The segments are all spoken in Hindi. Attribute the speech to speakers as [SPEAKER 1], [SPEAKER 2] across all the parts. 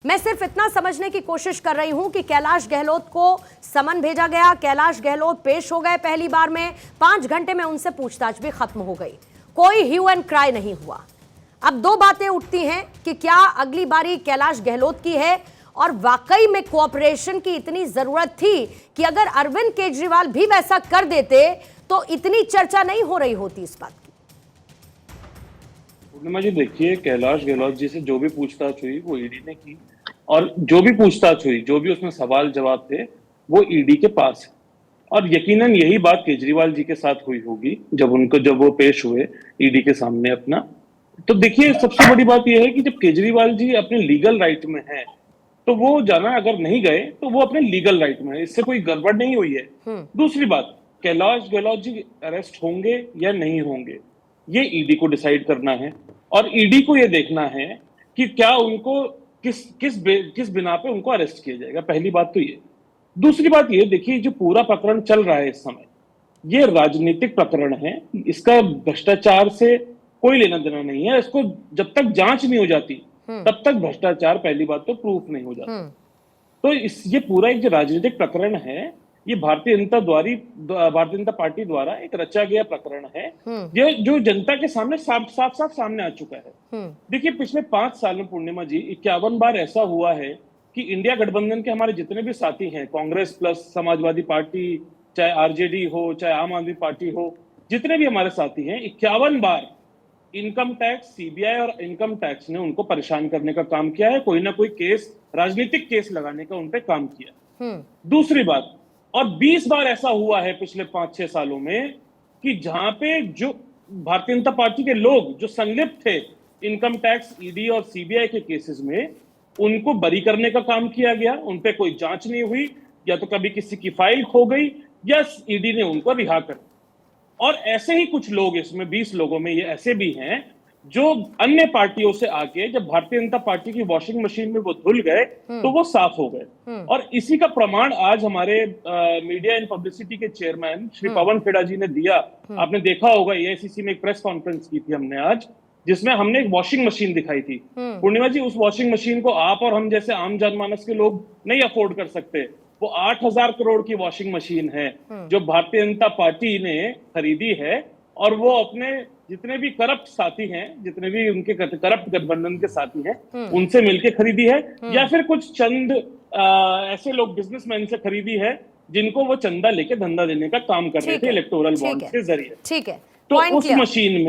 [SPEAKER 1] मैं सिर्फ इतना समझने की कोशिश कर रही हूं कि कैलाश गहलोत को समन भेजा गया, कैलाश गहलोत पेश हो गए पहली बार में, 5 घंटे में उनसे पूछताछ भी खत्म हो गई, कोई ह्यू एंड क्राई नहीं हुआ। अब दो बातें उठती हैं कि क्या अगली बारी कैलाश गहलोत की है और वाकई में कोऑपरेशन की इतनी जरूरत थी कि अगर अरविंद केजरीवाल भी वैसा कर देते तो इतनी चर्चा नहीं हो रही होती इस बात की।
[SPEAKER 2] पूर्णिमा जी देखिए, कैलाश गहलोत जी से जो भी पूछताछ हुई वो ईडी ने की, और जो भी पूछताछ हुई, जो भी उसमें सवाल जवाब थे, वो ईडी के पास है। और यकीनन यही बात केजरीवाल जी के साथ हुई होगी जब वो पेश हुए ईडी के सामने अपना। तो देखिए, सबसे बड़ी बात यह है कि जब केजरीवाल जी अपने लीगल राइट में हैं, तो वो जाना अगर नहीं गए तो वो अपने लीगल राइट में है, इससे कोई गड़बड़ नहीं हुई है। दूसरी बात, कैलाश गहलोत जी अरेस्ट होंगे या नहीं होंगे, ये ईडी को डिसाइड करना है, और ईडी को ये देखना है कि क्या उनको किस बिना पे उनको अरेस्ट किया जाएगा। पहली बात तो ये। दूसरी बात ये, देखिए, जो पूरा प्रकरण चल रहा है इस समय, ये राजनीतिक प्रकरण है, इसका भ्रष्टाचार से कोई लेना देना नहीं है। इसको जब तक जांच नहीं हो जाती तब तक भ्रष्टाचार, पहली बात तो, प्रूफ नहीं हो जाता। तो ये पूरा एक जो राजनीतिक प्रकरण है, ये भारतीय जनता पार्टी द्वारा एक रचा गया प्रकरण है, ये जो जनता के सामने साफ सामने आ चुका है। देखिए, पिछले 5 साल में पूर्णिमा जी 51 बार ऐसा हुआ है कि इंडिया गठबंधन के हमारे जितने भी साथी हैं, कांग्रेस प्लस समाजवादी पार्टी, चाहे आरजेडी हो, चाहे आम आदमी पार्टी हो, जितने भी हमारे साथी हैं, 51 बार इनकम टैक्स, सीबीआई और इनकम टैक्स ने उनको परेशान करने का काम किया है, कोई ना कोई केस, राजनीतिक केस लगाने का उनपे काम किया। दूसरी बात, और 20 बार ऐसा हुआ है पिछले 5-6 सालों में कि जहां पे जो भारतीय जनता पार्टी के लोग जो संलिप्त थे इनकम टैक्स, ईडी और सीबीआई के केसेस में, उनको बरी करने का काम किया गया, उनपे कोई जांच नहीं हुई, या तो कभी किसी की फाइल खो गई या ईडी ने उनको रिहा कर। और ऐसे ही कुछ लोग, इसमें 20 लोगों में ये ऐसे भी हैं जो अन्य पार्टियों से आके जब भारतीय जनता पार्टी की वॉशिंग मशीन में वो धुल गए तो वो साफ हो गए। और इसी का प्रमाण आज हमारे मीडिया एंड पब्लिसिटी के चेयरमैन श्री पवन खेड़ा जी ने दिया। आपने देखा होगा, एआईसीसी में एक प्रेस कॉन्फ्रेंस की थी हमने आज, जिसमें हमने एक वॉशिंग मशीन दिखाई थी। पूर्णिमा जी, उस वॉशिंग मशीन को आप और हम जैसे आम जनमानस के लोग नहीं अफोर्ड कर सकते। वो 8,000 करोड़ की वॉशिंग मशीन है जो भारतीय जनता पार्टी ने खरीदी है, और वो अपने जितने भी करप्ट साथी हैं, जितने भी उनके करप्ट गठबंधन के साथी हैं, उनसे मिलकर खरीदी है, या फिर कुछ चंद ऐसे लोग बिजनेसमैन से खरीदी है जिनको वो चंदा लेके धंधा देने का काम कर रहे थे इलेक्टोरल बॉन्ड के जरिए।
[SPEAKER 1] ठीक है,
[SPEAKER 2] तो उस मशीन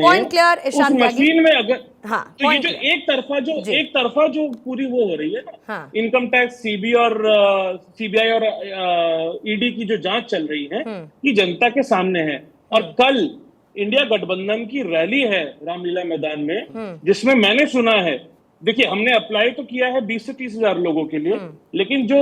[SPEAKER 2] में अगर तो ये जो एक तरफा जो पूरी वो हो रही है ना, इनकम टैक्स, सीबीआई और ईडी की जो जांच चल रही है, ये जनता के सामने है। और कल इंडिया गठबंधन की रैली है रामलीला मैदान में, जिसमें मैंने सुना है, देखिए, हमने अप्लाई तो किया है 20 से 30 हजार लोगों के लिए, लेकिन जो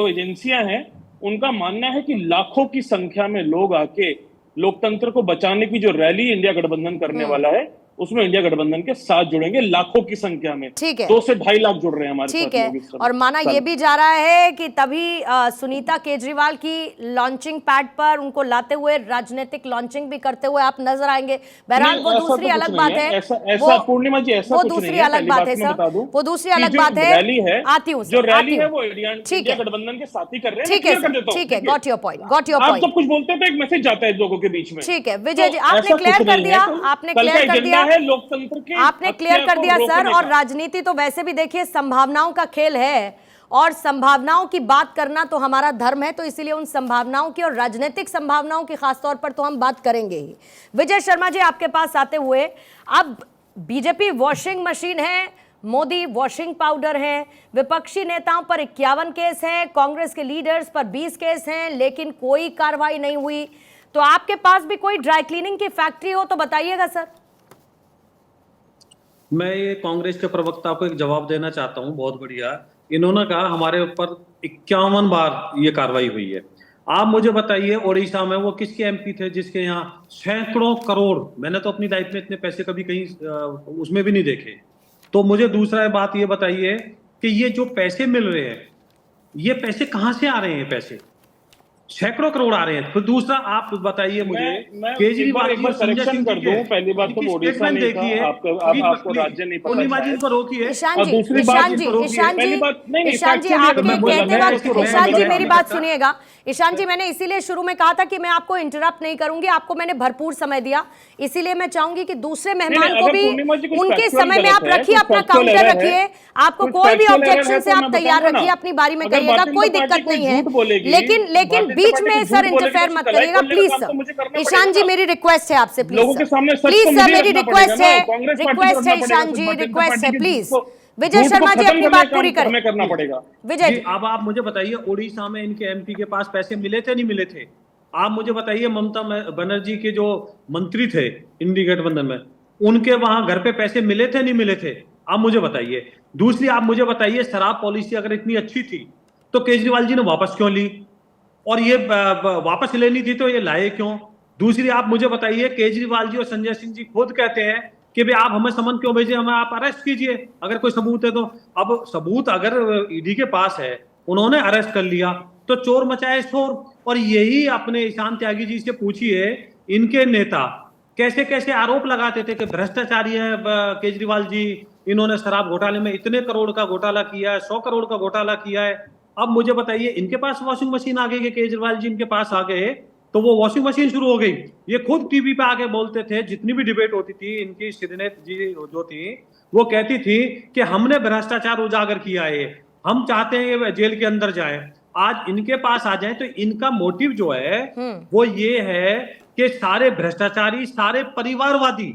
[SPEAKER 2] एजेंसियां हैं उनका मानना है कि लाखों की संख्या में लोग आके लोकतंत्र को बचाने की जो रैली इंडिया गठबंधन करने वाला है, उसमें इंडिया गठबंधन के साथ जुड़ेंगे लाखों की संख्या में। 2 से 2.5 लाख जुड़ रहे हैं हमारे साथ।
[SPEAKER 1] ठीक है, और माना ये भी जा रहा है कि तभी सुनीता केजरीवाल की लॉन्चिंग पैड पर उनको लाते हुए राजनीतिक लॉन्चिंग भी करते हुए आप नजर आएंगे। बहरहाल वो दूसरी अलग बात है,
[SPEAKER 2] ऐसा पूर्णिमा जी, ऐसा
[SPEAKER 1] वो दूसरी अलग बात है सर, वो दूसरी अलग बात है। आती हूँ,
[SPEAKER 2] जो रैली है वो इंडिया गठबंधन के साथी कर रहे हैं।
[SPEAKER 1] ठीक है, ठीक है, got your point, got your point.
[SPEAKER 2] आप जब कुछ बोलते हैं तो एक मैसेज जाता है लोगों के बीच में।
[SPEAKER 1] ठीक है विजय जी, आपने क्लियर कर दिया, आपने क्लियर कर दिया,
[SPEAKER 2] लोकतंत्र के
[SPEAKER 1] आपने क्लियर कर दिया सर। और राजनीति तो वैसे भी देखिए संभावनाओं का खेल है, और संभावनाओं की बात करना तो हमारा धर्म है, तो इसीलिए उन संभावनाओं की और राजनीतिक संभावनाओं की खासतौर पर तो हम बात करेंगे ही। विजय शर्मा जी, आपके पास आते हुए, अब बीजेपी वॉशिंग मशीन है, मोदी वॉशिंग पाउडर है, विपक्षी नेताओं पर 51 केस हैं, कांग्रेस के लीडर्स पर 20 केस हैं, लेकिन कोई कार्रवाई नहीं हुई। तो आपके पास भी कोई ड्राई क्लीनिंग की फैक्ट्री हो तो बताइएगा सर।
[SPEAKER 3] मैं ये कांग्रेस के प्रवक्ता को एक जवाब देना चाहता हूं। बहुत बढ़िया, इन्होंने कहा हमारे ऊपर 51 बार ये कार्रवाई हुई है। आप मुझे बताइए, ओडिशा में वो किसके एमपी थे जिसके यहाँ सैकड़ों करोड़, मैंने तो अपनी लाइफ में इतने पैसे कभी कहीं उसमें भी नहीं देखे। तो मुझे दूसरा बात ये बताइए कि ये जो पैसे मिल रहे हैं, ये पैसे कहाँ से आ रहे हैं? पैसे सैकड़ों करोड़ आ रहे हैं। फिर दूसरा आप बताइए मुझे,
[SPEAKER 2] मैं
[SPEAKER 3] केजरीवाल
[SPEAKER 2] एक बार करेक्शन कर दूं, पहली बात तो ओडिशा नहीं था, आपको राज्य नहीं पता
[SPEAKER 3] पूर्णिमा जी को रोकिए।
[SPEAKER 1] ईशान जी,
[SPEAKER 2] दूसरी
[SPEAKER 1] ईशान
[SPEAKER 2] बात
[SPEAKER 1] जी,
[SPEAKER 2] ईशान जी,
[SPEAKER 1] ईशान जी, आपके कहते वक्त, ईशान जी मेरी बात सुनिएगा। ईशान जी, मैंने इसीलिए शुरू में कहा था कि मैं आपको इंटरप्ट नहीं करूंगी, आपको मैंने भरपूर समय दिया, इसीलिए मैं चाहूंगी कि दूसरे मेहमान को भी उनके समय में आप रखिए, अपना काउंटर रखिए, आपको कोई भी ऑब्जेक्शन से आप तैयार रखिए, अपनी बारी में कहिएगा, कोई दिक्कत नहीं है, लेकिन बीच में सर इंटरफेयर मत करिएगा प्लीज सर। ईशान जी, मेरी रिक्वेस्ट है आपसे, प्लीज सर, मेरी रिक्वेस्ट है ईशान जी, रिक्वेस्ट है प्लीज। विजय शर्मा जी अपनी बात पूरी करें।
[SPEAKER 2] करना पड़ेगा
[SPEAKER 3] विजय जी, अब आप मुझे बताइए, उड़ीसा में इनके एमपी के पास पैसे मिले थे नहीं मिले थे? आप मुझे बताइए, ममता बनर्जी के जो मंत्री थे इंडी गठबंधन में, उनके वहां घर पे पैसे मिले थे नहीं मिले थे? आप मुझे बताइए। दूसरी आप मुझे बताइए, शराब पॉलिसी अगर इतनी अच्छी थी तो केजरीवाल जी ने वापस क्यों ली, और ये वापस लेनी थी तो ये लाए क्यों? दूसरी आप मुझे बताइए, केजरीवाल जी और संजय सिंह जी खुद कहते हैं कि भाई आप हमें समन क्यों भेजे, हमें आप अरेस्ट कीजिए अगर कोई सबूत है तो। अब सबूत अगर ईडी के पास है, उन्होंने अरेस्ट कर लिया तो चोर मचाए शोर। और यही अपने ईशान त्यागी जी से पूछिए, इनके नेता कैसे कैसे आरोप लगाते थे कि भ्रष्टाचारी है केजरीवाल जी, इन्होंने शराब घोटाले में इतने करोड़ का घोटाला किया है, 100 करोड़ का घोटाला किया है। अब मुझे बताइए, इनके पास वॉशिंग मशीन आ गई कि केजरीवाल जी इनके पास आ गए तो वो वॉशिंग मशीन शुरू हो गई। ये खुद टीवी पे आके बोलते थे, जितनी भी डिबेट होती थी, इनकी श्रीनेत जी जो थी वो कहती थी कि हमने भ्रष्टाचार उजागर किया है, हम चाहते हैं ये जेल के अंदर जाए। आज इनके पास आ जाए तो इनका मोटिव जो है वो ये है कि सारे भ्रष्टाचारी, सारे परिवारवादी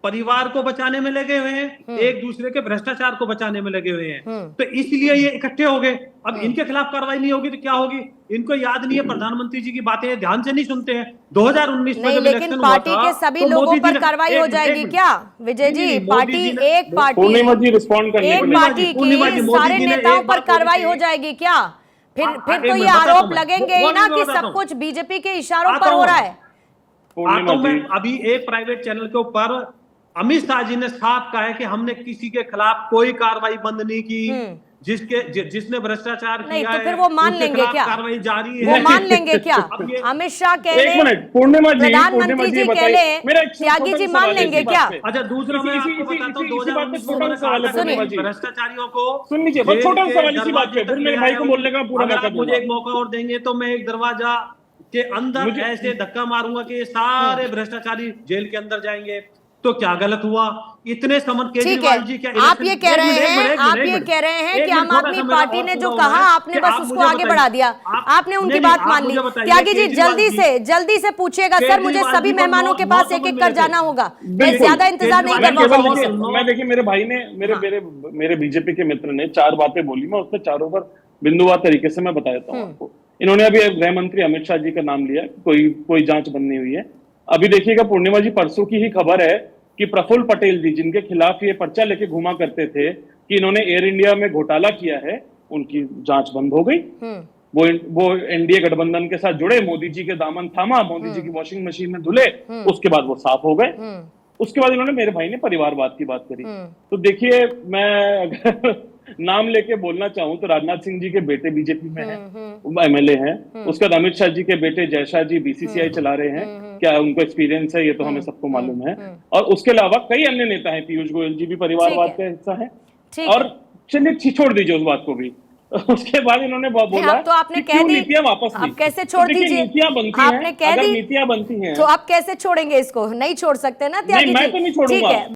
[SPEAKER 3] परिवार को बचाने में लगे हुए हैं, एक दूसरे के भ्रष्टाचार को बचाने में लगे हुए हैं, तो इसलिए ये इकट्ठे हो गए। अब इनके खिलाफ कार्रवाई नहीं होगी तो क्या होगी? इनको याद नहीं है, प्रधानमंत्री जी की बातें ध्यान से नहीं सुनते हैं। 2019 में जब इलेक्शन हुआ था,
[SPEAKER 1] पार्टी के सभी लोगों पर कार्रवाई हो जाएगी क्या विजय जी? पार्टी एक पार्टी की सारे नेताओं पर कार्रवाई हो जाएगी क्या? फिर तो ये आरोप लगेंगे ही ना कि सब कुछ बीजेपी के इशारों पर हो रहा है।
[SPEAKER 3] तो मैं अभी एक प्राइवेट चैनल के ऊपर अमित शाह जी ने साफ कहा है कि हमने किसी के खिलाफ कोई कार्रवाई बंद नहीं की, जिसने भ्रष्टाचार किया है,
[SPEAKER 1] तो फिर वो मान लेंगे क्या?
[SPEAKER 3] कार्रवाई जारी है,
[SPEAKER 1] वो मान लेंगे क्या? अमित शाह कह रहे, प्रधानमंत्री जी कह रहे, त्यागी जी मान लेंगे क्या?
[SPEAKER 3] अच्छा, दूसरा मैं आपको बताता हूँ, 2019 में भ्रष्टाचारियों को
[SPEAKER 2] सुन लीजिए, छोटा सवाल इसी बात पे, फिर मेरे भाई को बोलने का पूरा मौका
[SPEAKER 3] मुझे एक मौका और देंगे तो मैं एक दरवाजा के अंदर ऐसे धक्का मारूंगा कि ये सारे भ्रष्टाचारी जेल के अंदर जाएंगे। तो क्या गलत हुआ? इतने समन केजरीवाल जी क्या
[SPEAKER 1] आप ये कह रहे हैं कि आम आदमी पार्टी ने जो कहा आपने बस उसको आगे बढ़ा दिया, आपने उनकी बात मान ली। त्यागी जी जल्दी से पूछिएगा सर, मुझे सभी मेहमानों के पास एक एक कर जाना होगा, मैं ज्यादा इंतजार नहीं कर पाऊंगा।
[SPEAKER 2] मैं देखिए, मेरे भाई ने मेरे बीजेपी के मित्र ने 4 बातें बोली, मैं उसने चारों पर बिंदुवार तरीके से मैं बता देता हूँ आपको। इन्होंने अभी गृह मंत्री अमित शाह जी का नाम लिया, कोई जांच बननी हुई है। अभी देखिएगा, पूर्णिमा जी, परसों की ही खबर है कि प्रफुल्ल पटेल जी, जिनके खिलाफ ये पर्चा लेके घुमा करते थे कि इन्होंने एयर इंडिया में घोटाला किया है, उनकी जांच बंद हो गई। वो एनडीए गठबंधन के साथ जुड़े, मोदी जी के दामन थामा, मोदी जी की वॉशिंग मशीन में धुले, उसके बाद वो साफ हो गए। उसके बाद इन्होंने, मेरे भाई ने परिवारवाद की बात करी। तो देखिए, मैं अगर नाम लेके बोलना चाहूं तो राजनाथ सिंह जी के बेटे बीजेपी में हैं, एमएलए हैं। उसके बाद अमित शाह जी के बेटे जयशाह जी बीसीसीआई चला रहे हैं, क्या उनको एक्सपीरियंस है ये तो हमें सबको मालूम है। और उसके अलावा कई अन्य नेता हैं, पीयूष गोयल जी भी परिवारवाद का हिस्सा है। और चलिए, छोड़ दीजिए उस बात को भी। उसके बाद इन्होंने बोला,
[SPEAKER 1] तो आपने कह दी,
[SPEAKER 2] नीतियां वापस
[SPEAKER 1] आप कैसे छोड़ दीजिए?
[SPEAKER 2] नीतियां बनती हैं, अगर नीतियां बनती हैं
[SPEAKER 1] तो आप कैसे छोड़ेंगे इसको? नहीं छोड़ सकते ना त्यागी जी,
[SPEAKER 2] मैं तो नहीं छोड़ूंगा।